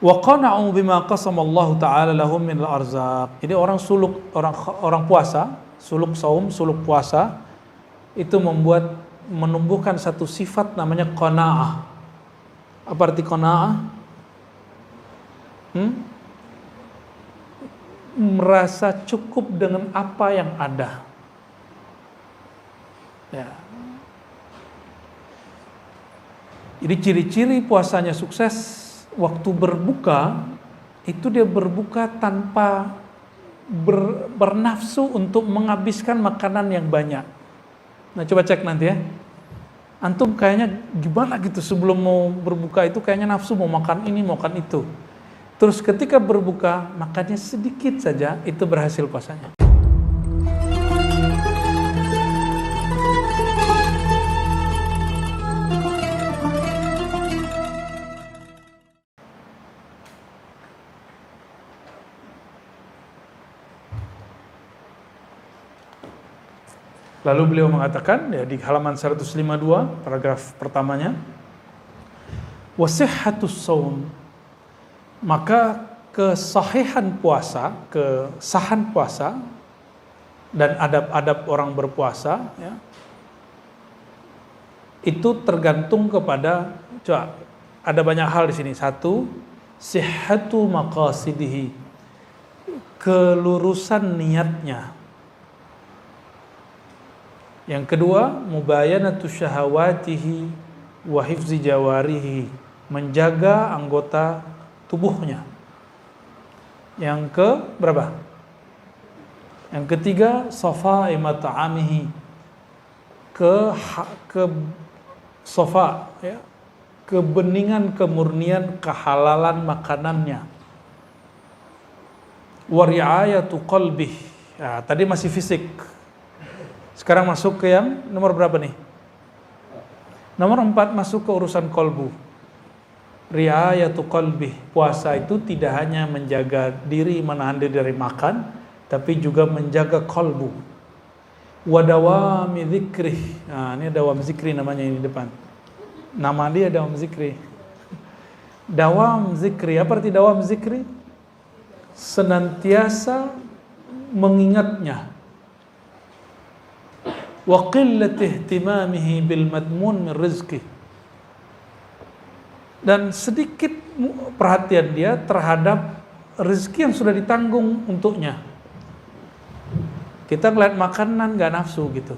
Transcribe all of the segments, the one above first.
Wa qana'u bima qasamallahu ta'ala lahum min al-arzaq. Jadi orang puasa, suluk saum, suluk puasa itu menumbuhkan satu sifat namanya qanaah. Apa arti qanaah? Merasa cukup dengan apa yang ada. Ya. Jadi ciri-ciri puasanya sukses, waktu berbuka itu dia berbuka tanpa bernafsu untuk menghabiskan makanan yang banyak. Nah, coba cek nanti ya. Antum kayaknya gimana gitu sebelum mau berbuka itu kayaknya nafsu mau makan ini, mau makan itu. Terus ketika berbuka makannya sedikit saja, itu berhasil puasanya. Lalu beliau mengatakan ya, di halaman 152 paragraf pertamanya, wasihhatus shaum, maka kesahihan puasa, kesahan puasa dan adab-adab orang berpuasa ya, itu tergantung kepada, coba ada banyak hal di sini. Satu, sihhatu maqasidihi, kelurusan niatnya. Yang kedua, mubayanatu syahawatihi wa hifzi jawarihi, menjaga anggota tubuhnya. Yang ke berapa? Yang ketiga, safa'i mat'amihi, ke safa ya, kebeningan, kemurnian, kehalalan makanannya. Wa ri'ayatu qalbih. Ya, tadi masih fisik. Sekarang masuk ke yang nomor berapa nih? Nomor 4, masuk ke urusan kolbu. Ri'ayatu qalbih. Puasa itu tidak hanya menjaga diri, menahan diri dari makan, tapi juga menjaga kolbu. Wa dawami dzikrih. Nah, ini dawam zikri namanya ini di depan. Nama dia dawam zikri. Dawam zikri. Apa arti dawam zikri? Senantiasa mengingatnya. Wa qillati ihtimamihi bil madmun min rizqi, dan sedikit perhatian dia terhadap rezeki yang sudah ditanggung untuknya. Kita ngeliat makanan gak nafsu gitu.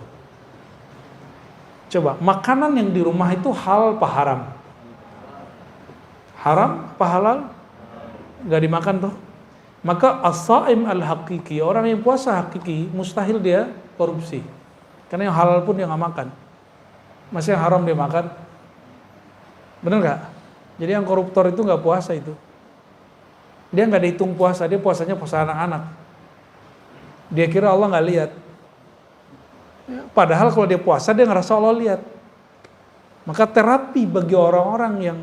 Coba, makanan yang di rumah itu halal apa haram? Haram apa halal? Gak dimakan tuh. Maka as-saim al-haqiqi, orang yang puasa hakiki, mustahil dia korupsi. Karena yang halal pun dia nggak makan. Masih yang haram dia makan. Bener nggak? Jadi yang koruptor itu nggak puasa itu. Dia nggak dihitung puasa, dia puasanya puasa anak-anak. Dia kira Allah nggak lihat. Padahal kalau dia puasa dia ngerasa Allah lihat. Maka terapi bagi orang-orang yang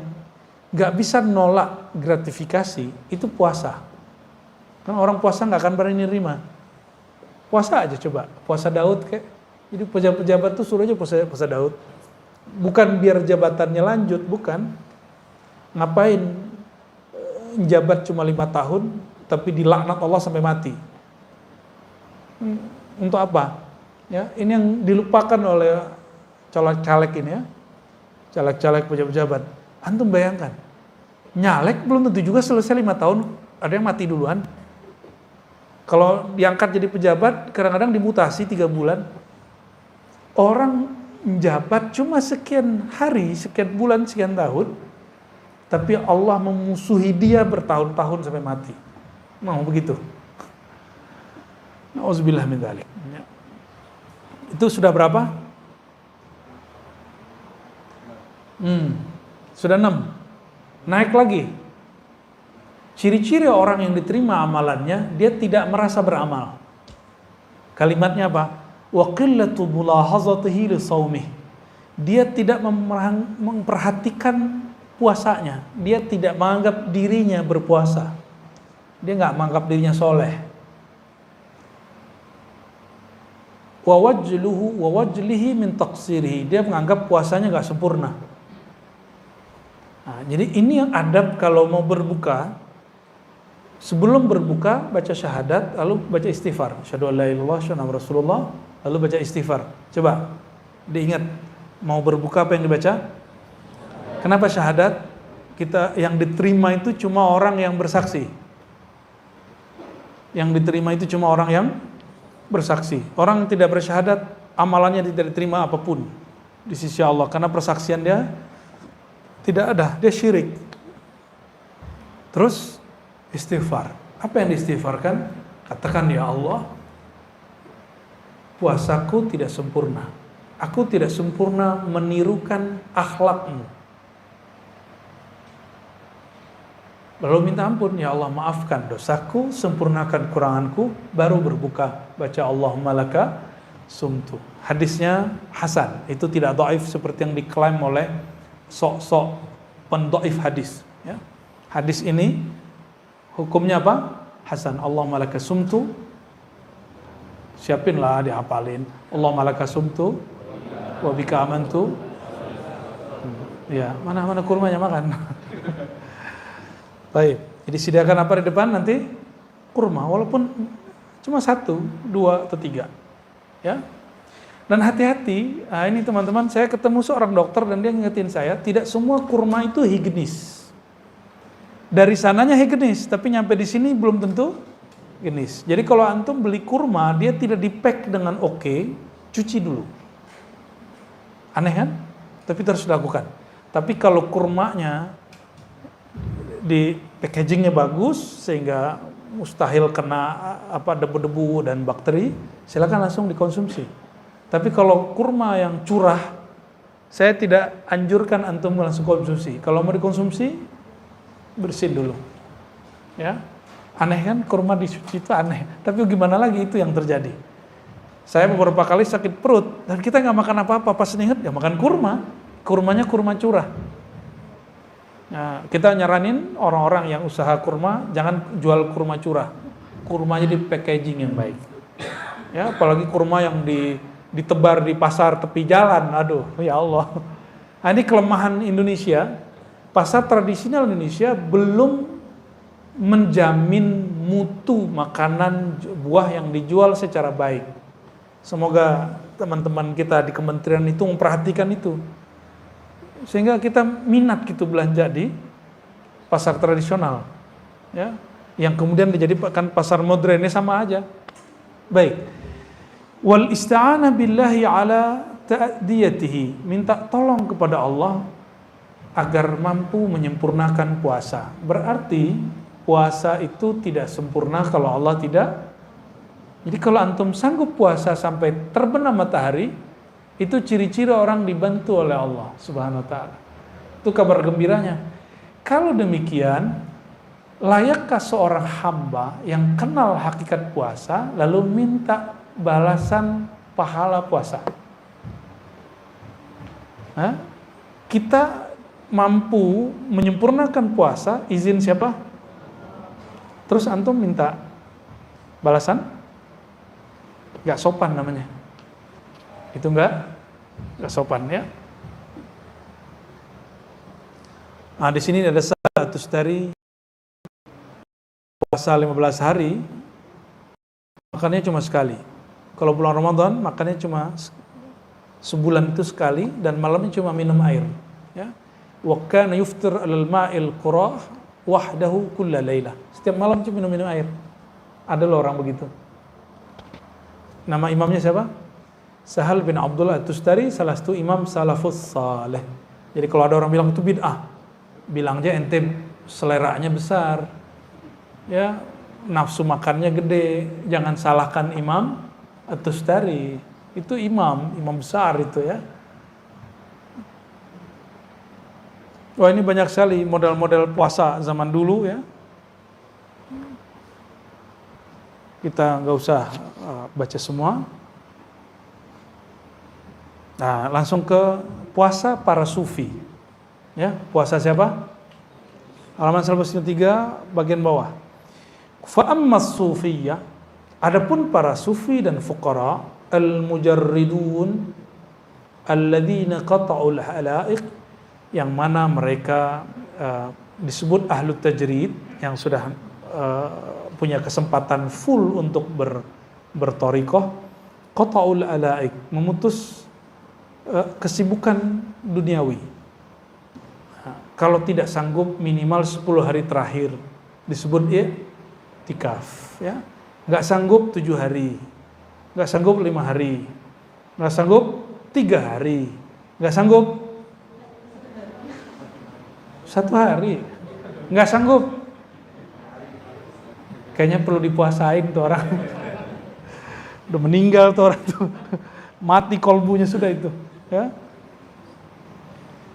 nggak bisa nolak gratifikasi itu puasa. Kan orang puasa nggak akan berani nerima. Puasa aja coba. Puasa Daud kayak. Jadi pejabat-pejabat tuh suruh aja puasa Daud. Bukan biar jabatannya lanjut, bukan. Ngapain jabat cuma 5 tahun, tapi dilaknat Allah sampai mati. Untuk apa? Ya, ini yang dilupakan oleh caleg-caleg ini ya. Caleg-caleg pejabat-pejabat. Antum bayangkan, nyalek belum tentu juga selesai 5 tahun, ada yang mati duluan. Kalau diangkat jadi pejabat, kadang-kadang dimutasi 3 bulan. Orang menjabat cuma sekian hari, sekian bulan, sekian tahun, tapi Allah memusuhi dia bertahun-tahun sampai mati. Mau begitu? Nauzubillah min dzalik. Itu sudah berapa? Sudah 6. Naik lagi. Ciri-ciri orang yang diterima amalannya, dia tidak merasa beramal. Kalimatnya apa? Wa qillatu mulahazatihi li shaumih. Dia tidak memperhatikan puasanya. Dia tidak menganggap dirinya berpuasa. Dia enggak menganggap dirinya soleh. Wa wajlihi min taqsirihi. Dia menganggap puasanya enggak sempurna. Nah, jadi ini yang adab kalau mau berbuka. Sebelum berbuka baca syahadat, lalu baca istighfar. Asyhadu an la ilaha illallah, asyhadu anna Rasulullah, lalu baca istighfar. Coba diingat, mau berbuka apa yang dibaca? Kenapa syahadat? Kita yang diterima itu cuma orang yang bersaksi. Yang diterima itu cuma orang yang bersaksi. Orang yang tidak bersyahadat, amalannya tidak diterima apapun di sisi Allah, karena persaksian dia tidak ada, dia syirik. Terus istighfar. Apa yang diistighfarkan? Katakan, ya Allah, puasaku tidak sempurna. Aku tidak sempurna menirukan akhlakmu. Lalu minta ampun, ya Allah maafkan dosaku, sempurnakan kuranganku, baru berbuka. Baca Allahumma laka sumtu. Hadisnya hasan, itu tidak dhaif seperti yang diklaim oleh sok-sok pendhaif hadis. Ya. Hadis ini hukumnya apa? Hasan. Allahumma laka sumtu. Siapinlah, dihafalin. Allahumma laka sumtu wa bika amantu. Ya, mana kurmanya makan. Baik. Jadi sediakan apa di depan nanti? Kurma, walaupun cuma 1, 2 atau 3. Ya. Dan hati-hati, ini teman-teman, saya ketemu seorang dokter dan dia ngingetin saya, tidak semua kurma itu higienis. Dari sananya higienis, tapi nyampe di sini belum tentu higienis. Jadi kalau antum beli kurma, dia tidak di-pack dengan oke, cuci dulu. Aneh kan? Tapi terus dilakukan. Tapi kalau kurmanya di packagingnya bagus sehingga mustahil kena debu-debu dan bakteri, silakan langsung dikonsumsi. Tapi kalau kurma yang curah, saya tidak anjurkan antum langsung konsumsi. Kalau mau dikonsumsi, bersihin dulu. Ya. Aneh kan, kurma disuci itu aneh. Tapi gimana lagi, itu yang terjadi. Saya beberapa kali sakit perut dan kita nggak makan apa-apa, pas ingat ya makan kurma. Kurmanya kurma curah. Nah, kita nyaranin orang-orang yang usaha kurma jangan jual kurma curah. Kurmanya di packaging yang baik. Ya, apalagi kurma yang ditebar di pasar tepi jalan. Aduh, ya Allah. Nah, ini kelemahan Indonesia. Pasar tradisional Indonesia belum menjamin mutu makanan buah yang dijual secara baik. Semoga teman-teman kita di kementerian itu memperhatikan itu. Sehingga kita minat gitu belanja di pasar tradisional. Ya, yang kemudian dijadikan pasar modern, ini sama aja. Baik. Wal ista'ana billahi ala ta'diyatihi. Minta tolong kepada Allah agar mampu menyempurnakan puasa. Berarti puasa itu tidak sempurna kalau Allah tidak. Jadi kalau antum sanggup puasa sampai terbenam matahari, itu ciri-ciri orang dibantu oleh Allah Subhanahu wa ta'ala. Itu kabar gembiranya. Kalau demikian, layakkah seorang hamba yang kenal hakikat puasa lalu minta balasan pahala puasa? Kita mampu menyempurnakan puasa, izin siapa? Terus antum minta balasan? Gak sopan namanya. Itu enggak sopan ya. Nah, di sini ada status dari puasa 15 hari, makannya cuma sekali. Kalau bulan Ramadan makannya cuma sebulan itu sekali dan malamnya cuma minum air. Ya. Wa kana yuftir 'alal ma'il qurah wahdahu kulla lailah. Setiap malam cuma minum air. Ada loh orang begitu. Nama imamnya siapa? Sahal bin Abdullah At-Tustari, salah satu imam salafus saleh. Jadi kalau ada orang bilang itu bid'ah, bilang aja ente seleranya besar, ya nafsu makannya gede, jangan salahkan Imam At-Tustari. Itu imam besar itu ya. Wah, ini banyak sekali model-model puasa zaman dulu ya. Kita nggak usah baca semua. Nah, langsung ke puasa para sufi. Ya, puasa siapa? Halaman 193 bagian bawah. Fa ammas sufiyyah, adapun para sufi dan fuqara, al-mujarridun alladzina qata'ul halaiq, yang mana mereka disebut ahlu tajrid, yang sudah punya kesempatan full untuk bertorikoh, qata'ul alaik, memutus kesibukan duniawi. Kalau tidak sanggup minimal 10 hari terakhir disebut i'tikaf, ya. Nggak sanggup 7 hari, nggak sanggup 5 hari, nggak sanggup 3 hari, nggak sanggup 1 hari, nggak sanggup, kayaknya perlu dipuasain tuh orang. Udah meninggal tuh orang tuh, mati kolbunya sudah itu, ya.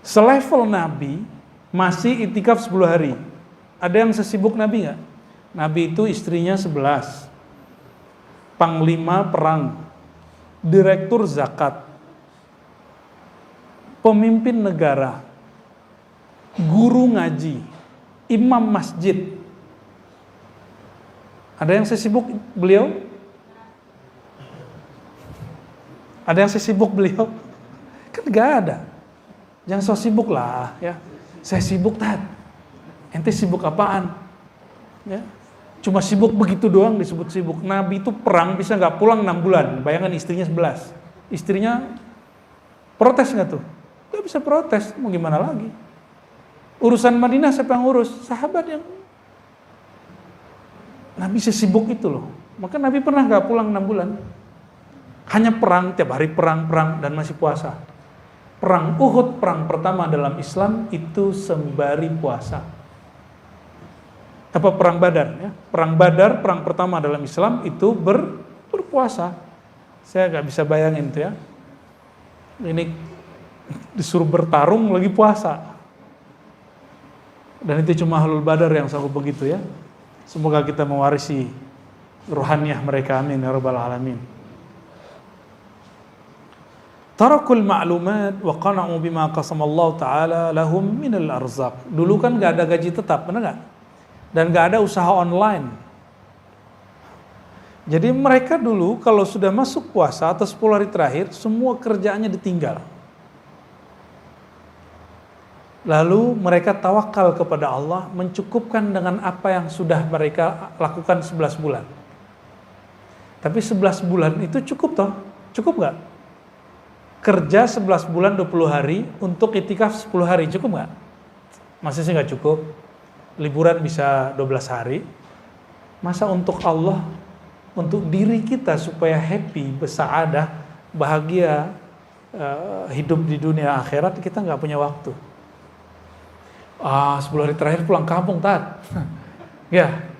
Selevel Nabi masih itikaf 10 hari. Ada yang sesibuk Nabi nggak? Nabi itu istrinya 11, panglima perang, direktur zakat, pemimpin negara, guru ngaji, imam masjid. Ada yang sesibuk beliau? Ada yang sesibuk beliau? Kan gak ada. Jangan so sibuk lah, ya. Saya sibuk, Tat. Ente sibuk apaan? Ya. Cuma sibuk begitu doang disebut sibuk. Nabi itu perang bisa gak pulang 6 bulan. Bayangkan istrinya 11. Istrinya protes gak tuh? Gak bisa protes, mau gimana lagi? Urusan Madinah siapa yang urus? Sahabat yang. Nabi sesibuk itu loh. Maka Nabi pernah gak pulang 6 bulan. Hanya perang, tiap hari perang, dan masih puasa. Perang Uhud, perang pertama dalam Islam itu sembari puasa. Apa perang Badar, ya? Perang Badar, perang pertama dalam Islam itu berpuasa. Saya gak bisa bayangin tuh, ya. Ini disuruh bertarung lagi puasa. Dan itu cuma ahlul Badar yang sanggup begitu, ya. Semoga kita mewarisi ruhaniyah mereka, amin ya rabbal alamin. Tarakul ma'lumat wa qana'u bima qasamallahu ta'ala lahum minal arzaq. Dulu kan gak ada gaji tetap, benar gak? Dan gak ada usaha online. Jadi mereka dulu kalau sudah masuk puasa atau 10 hari terakhir, semua kerjaannya ditinggal. Lalu mereka tawakal kepada Allah, mencukupkan dengan apa yang sudah mereka lakukan 11 bulan. Tapi 11 bulan itu cukup toh? Cukup gak? Kerja 11 bulan 20 hari untuk itikaf 10 hari, cukup nggak? Masih sih nggak cukup. Liburan bisa 12 hari. Masa untuk Allah, untuk diri kita supaya happy, bersaadah, bahagia, hidup di dunia akhirat, kita nggak punya waktu. 10 hari terakhir pulang kampung, Tat. Ya.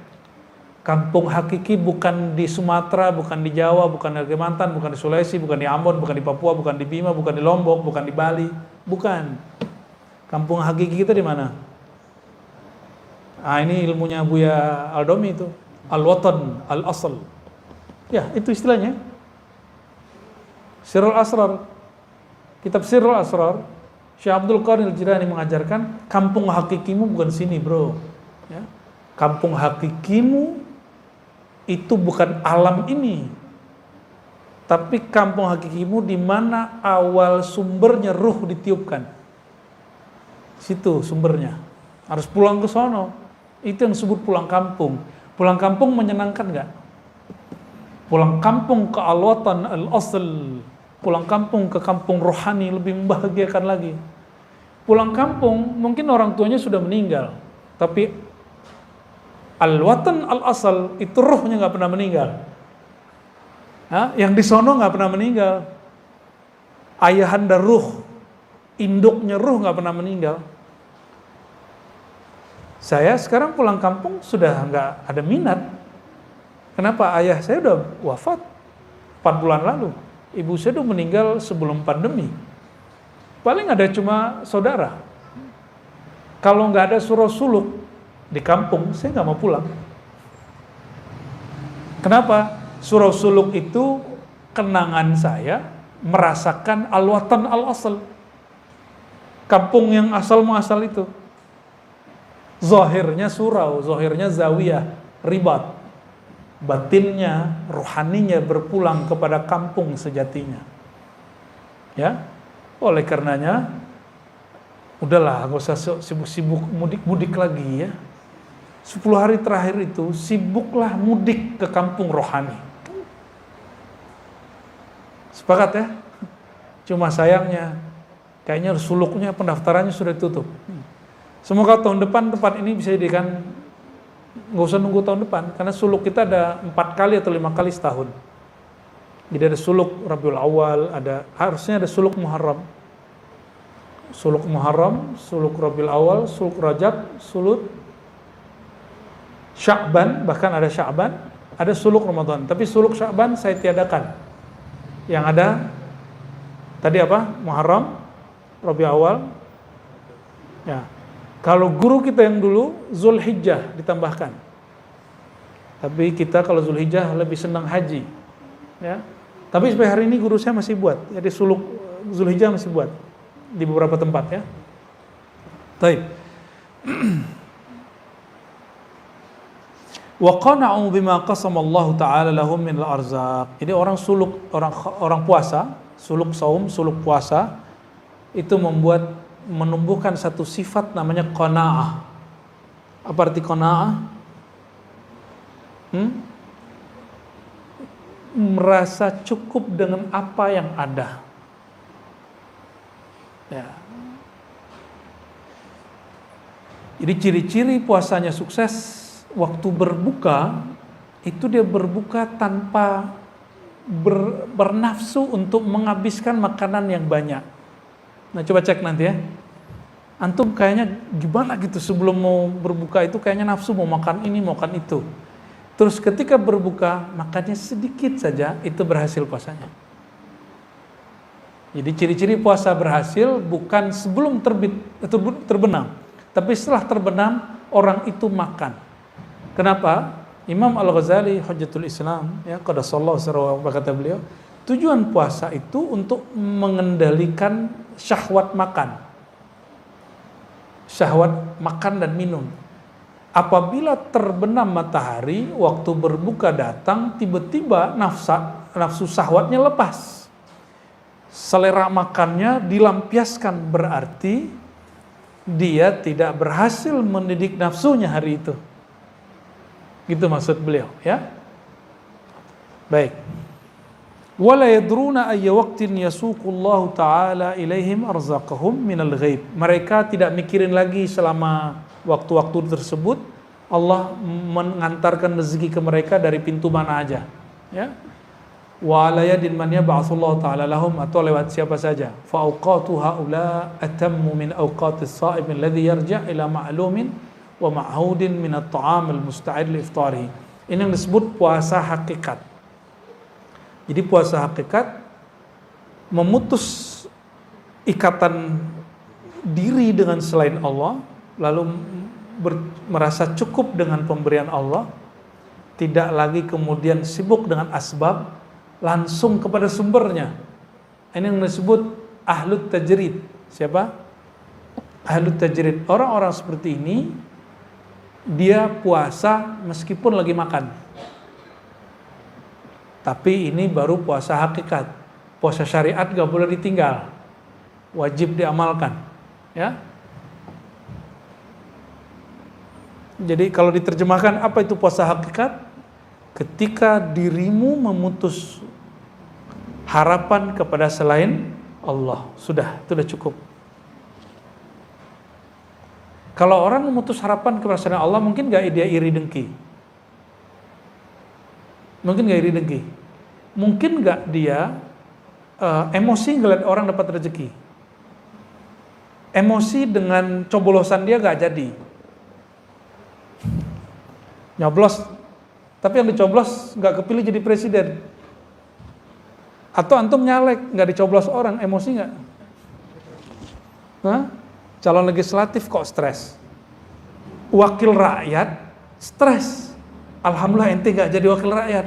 Kampung hakiki bukan di Sumatera, bukan di Jawa, bukan di Kalimantan, bukan di Sulawesi, bukan di Ambon, bukan di Papua, bukan di Bima, bukan di Lombok, bukan di Bali, bukan. Kampung hakiki kita di mana? Ini ilmunya Buya Aldomi itu, al-watan, al-asl. Ya, itu istilahnya. Sirrul Asrar. Kitab Sirrul Asrar, Syekh Abdul Qadir Al-Jilani mengajarkan, kampung hakikimu bukan sini, bro. Ya. Kampung hakikimu itu bukan alam ini, tapi kampung hakikimu di mana awal sumbernya ruh ditiupkan. Situ sumbernya. Harus pulang ke sono. Itu yang disebut pulang kampung. Pulang kampung menyenangkan nggak? Pulang kampung ke al-watan al-asl. Pulang kampung ke kampung rohani lebih membahagiakan lagi. Pulang kampung mungkin orang tuanya sudah meninggal, tapi al-watan al-asal itu ruhnya nggak pernah meninggal. Yang di sono nggak pernah meninggal. Ayahanda ruh, induknya ruh nggak pernah meninggal. Saya sekarang pulang kampung sudah nggak ada minat. Kenapa? Ayah saya udah wafat 4 bulan lalu. Ibu saya udah meninggal sebelum pandemi. Paling ada cuma saudara. Kalau nggak ada surah suluk di kampung, saya nggak mau pulang. Kenapa? Surau Suluk itu kenangan saya merasakan al-watan al-asal. Kampung yang asal muasal itu. Zahirnya surau, zahirnya zawiyah, ribat. Batinnya, rohaninya berpulang kepada kampung sejatinya. Ya, oleh karenanya udahlah, gak usah sibuk-sibuk mudik-mudik lagi ya. 10 hari terakhir itu sibuklah mudik ke kampung rohani. Sepakat ya? Cuma sayangnya kayaknya suluknya pendaftarannya sudah tutup. Semoga tahun depan tempat ini bisa dijadikan, nggak usah nunggu tahun depan, karena suluk kita ada 4 kali atau 5 kali setahun. Jadi ada suluk Rabiul Awal, harusnya ada suluk Muharram. Suluk Muharram, suluk Rabiul Awal, suluk Rajab, suluk Sya'ban, bahkan ada Sya'ban, ada suluk Ramadan. Tapi suluk Sya'ban saya tiadakan. Yang ada tadi apa? Muharram, Rabiul Awal. Ya. Kalau guru kita yang dulu Zulhijjah ditambahkan. Tapi kita kalau Zulhijjah lebih senang haji. Ya. Tapi sampai hari ini guru saya masih buat. Jadi suluk Zulhijjah masih buat di beberapa tempat ya. Baik. Wa qana'u bima qasama Allah Ta'ala lahum min al-arzaq. Jadi orang orang puasa, suluk saum, suluk puasa itu menumbuhkan satu sifat namanya qanaah. Apa arti qanaah? Merasa cukup dengan apa yang ada. Ya. Jadi ciri-ciri puasanya sukses, waktu berbuka itu dia berbuka tanpa bernafsu untuk menghabiskan makanan yang banyak. Nah coba cek nanti ya. Antum kayaknya gimana gitu sebelum mau berbuka itu kayaknya nafsu mau makan ini, mau makan itu. Terus ketika berbuka makannya sedikit saja, itu berhasil puasanya. Jadi ciri-ciri puasa berhasil bukan sebelum terbenam, tapi setelah terbenam orang itu makan. Kenapa? Imam Al-Ghazali Hujjatul Islam ya qaddasallahu sirrahu, kata beliau, tujuan puasa itu untuk mengendalikan syahwat makan. Syahwat makan dan minum. Apabila terbenam matahari, waktu berbuka datang, tiba-tiba nafsu syahwatnya lepas. Selera makannya dilampiaskan, berarti dia tidak berhasil mendidik nafsunya hari itu. Gitu maksud beliau, ya. Baik. Wala yadruna ayya waqtin yasuqullahu ta'ala ilaihim arzaqahum minal ghaib. Mereka tidak mikirin lagi selama waktu-waktu tersebut Allah mengantarkan rezeki ke mereka dari pintu mana aja, ya. Wa ala yadin man yab'atsullahu ta'ala lahum, atau lewat siapa saja. Fa awqatu haula atammu min awqatis sha'im alladhi yarja' ila ma'lumin wa ma'hudin min at-ta'am al-musta'id li iftarihi. Ini yang disebut puasa hakikat. Jadi puasa hakikat memutus ikatan diri dengan selain Allah, lalu merasa cukup dengan pemberian Allah, tidak lagi kemudian sibuk dengan asbab, langsung kepada sumbernya. Ini yang disebut ahlut tajrid. Siapa? Ahlut tajrid. Orang-orang seperti ini dia puasa meskipun lagi makan. Tapi ini baru puasa hakikat. Puasa syariat gak boleh ditinggal, wajib diamalkan, ya. Jadi kalau diterjemahkan apa itu puasa hakikat? Ketika dirimu memutus harapan kepada selain Allah, sudah, itu sudah cukup. Kalau orang memutus harapan kepada selain Allah, mungkin gak dia iri dengki? Mungkin gak iri dengki? Mungkin gak dia emosi ngeliat orang dapat rezeki? Emosi dengan coblosan dia gak jadi? Nyoblos, tapi yang dicoblos gak kepilih jadi presiden. Atau antum nyalek, gak dicoblos orang, emosi gak? Calon legislatif kok stres? Wakil rakyat stres. Alhamdulillah ente gak jadi wakil rakyat.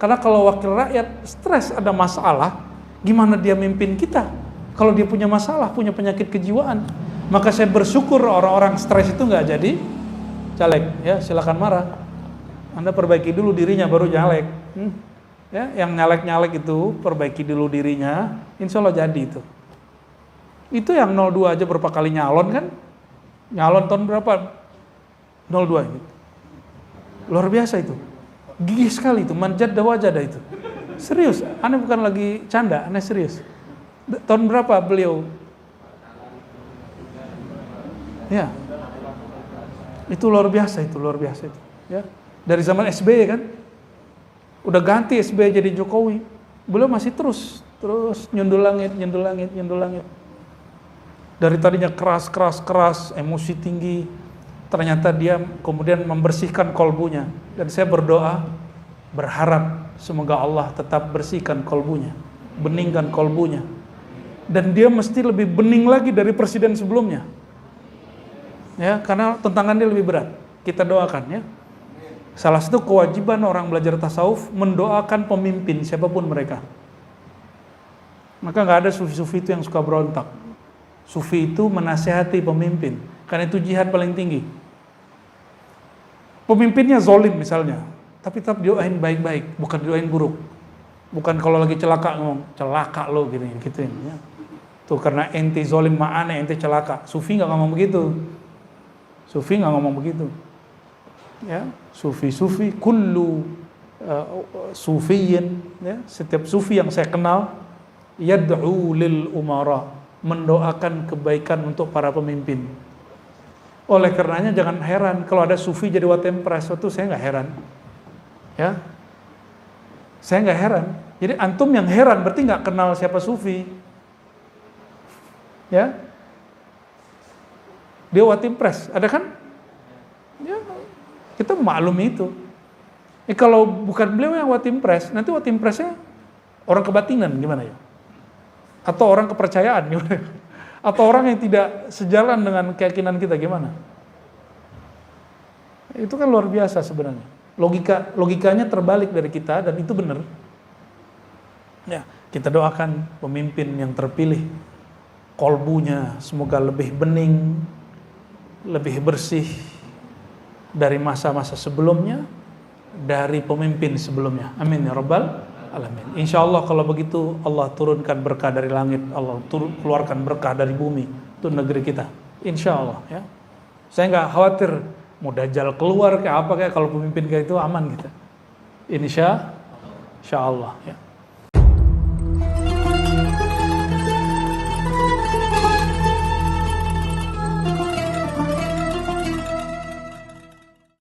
Karena kalau wakil rakyat stres, ada masalah, gimana dia mimpin kita? Kalau dia punya masalah, punya penyakit kejiwaan. Maka saya bersyukur orang-orang stres itu gak jadi caleg. Ya, silakan marah. Anda perbaiki dulu dirinya baru nyalek. Ya, yang nyalek-nyalek itu perbaiki dulu dirinya, insya Allah jadi itu. Itu yang 02 aja berapa kali nyalon kan? Nyalon tahun berapa? 02 gitu. Luar biasa itu. Gigih sekali itu, manjadda wajada itu. Serius, aneh bukan lagi canda, aneh serius. Tahun berapa beliau? Ya. Itu luar biasa itu. Ya. Dari zaman SBY kan? Udah ganti SBY jadi Jokowi. Beliau masih terus nyundul langit. Dari tadinya keras, emosi tinggi, ternyata dia kemudian membersihkan kolbunya. Dan saya berdoa, berharap semoga Allah tetap bersihkan kolbunya, beningkan kolbunya. Dan dia mesti lebih bening lagi dari presiden sebelumnya. Ya, karena tantangannya lebih berat. Kita doakan ya. Salah satu kewajiban orang belajar tasawuf mendoakan pemimpin siapapun mereka. Maka nggak ada sufi-sufi itu yang suka berontak. Sufi itu menasehati pemimpin, karena itu jihad paling tinggi. Pemimpinnya zolim misalnya, tapi tetap doain baik-baik, bukan doain buruk. Bukan kalau lagi celaka ngomong, celaka lo gini, gituin. Ya. Tuh karena ente zolim ma'ane, ente celaka. Sufi nggak ngomong begitu. Ya, sufi, kullu sufiyin, ya, setiap sufi yang saya kenal, yad'u lil umara, mendoakan kebaikan untuk para pemimpin. Oleh karenanya jangan heran kalau ada sufi jadi watempres, itu saya nggak heran. Ya, saya nggak heran. Jadi antum yang heran berarti nggak kenal siapa sufi. Ya, dia watempres, ada kan? Ya, kita maklumi itu. Kalau bukan beliau yang watempres, nanti watempresnya orang kebatinan gimana ya? Atau orang kepercayaan gimana? Atau orang yang tidak sejalan dengan keyakinan kita gimana? Itu kan luar biasa sebenarnya. Logikanya terbalik dari kita dan itu benar. Ya, kita doakan pemimpin yang terpilih, kolbunya semoga lebih bening, lebih bersih dari masa-masa sebelumnya, dari pemimpin sebelumnya. Amin ya rabbal alamin. Insya Allah kalau begitu Allah turunkan berkah dari langit, Allah keluarkan berkah dari bumi untuk negeri kita. Insya Allah ya. Saya nggak khawatir mau dajjal keluar kayak apa kayak kalau pemimpin kayak itu aman kita. Insya Allah ya.